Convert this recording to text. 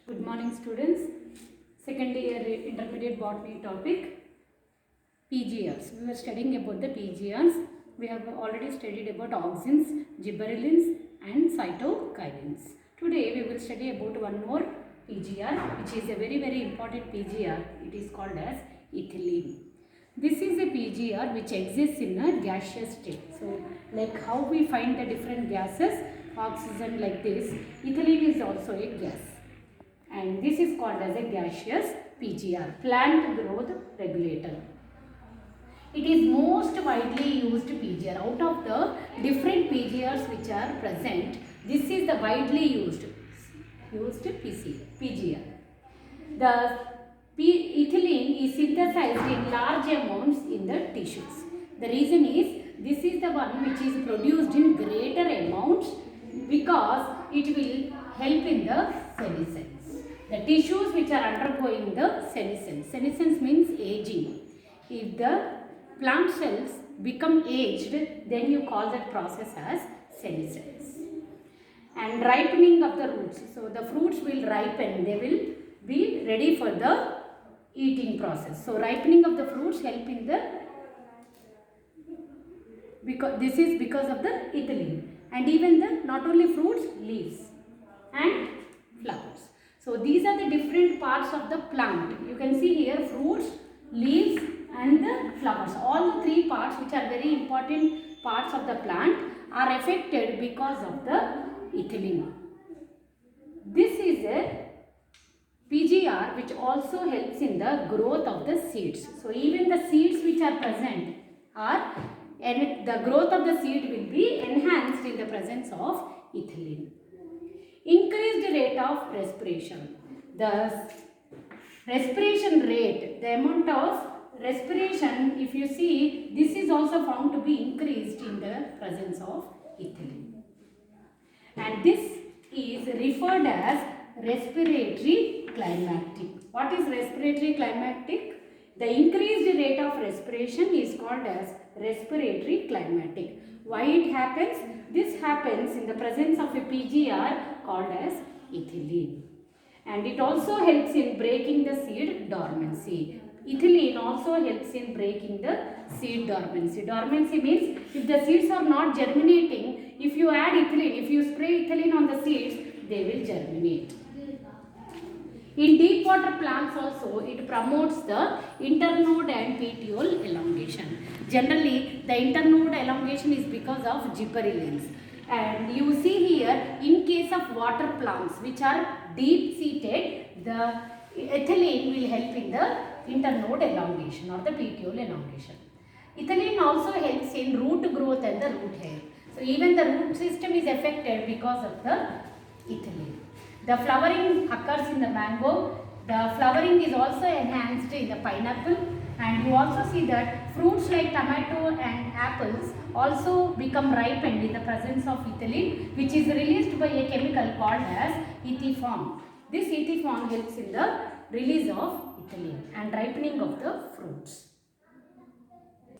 Good morning students. Second year intermediate botany topic PGRs. We were studying about the PGRs. We have already studied about auxins, gibberellins and cytokinins. Today we will study about one more PGR which is a very important PGR. It is called as ethylene. This is a PGR which exists in a gaseous state. So like how we find the different gases, oxygen like this, ethylene is also a gas. And this is called as a gaseous PGR, plant growth regulator. It is most widely used PGR. Out of the different PGRs which are present, this is the widely used PGR. The ethylene is synthesized in large amounts in the tissues. The reason is this is the one which is produced in greater amounts because it will help in the senescence. The tissues which are undergoing the senescence. Senescence means aging. If the plant cells become aged, then you call that process as senescence. And ripening of the roots. So the fruits will ripen. They will be ready for the eating process. So ripening of the fruits help in the, because this is because of the ethylene. And even the not only fruits, leaves and flowers. So these are the different parts of the plant. You can see here fruits, leaves and the flowers. All the three parts which are very important parts of the plant are affected because of the ethylene. This is a PGR which also helps in the growth of the seeds. So even the seeds which are present are, and the growth of the seed will be enhanced in the presence of ethylene. Increased rate of respiration. The respiration rate, the amount of respiration, if you see, this is also found to be increased in the presence of ethylene. And this is referred as respiratory climactic. What is respiratory climactic? The increased rate of respiration is called as respiratory climactic. Why it happens? This happens in the presence of a PGR called as ethylene. And it also helps in breaking the seed dormancy. Ethylene also helps in breaking the seed dormancy. Dormancy means if the seeds are not germinating, if you add ethylene, if you spray ethylene on the seeds, they will germinate. In deep water plants also, it promotes the internode and petiole elongation. Generally, the internode elongation is because of gibberellins. And you see here, in case of water plants which are deep seated, the ethylene will help in the internode elongation or the petiole elongation. Ethylene also helps in root growth and the root hair. So even the root system is affected because of the ethylene. The flowering occurs in the mango. The flowering is also enhanced in the pineapple. And you also see that fruits like tomato and apples also become ripened in the presence of ethylene, which is released by a chemical called as ethyphon. This ethyphon helps in the release of ethylene and ripening of the fruits.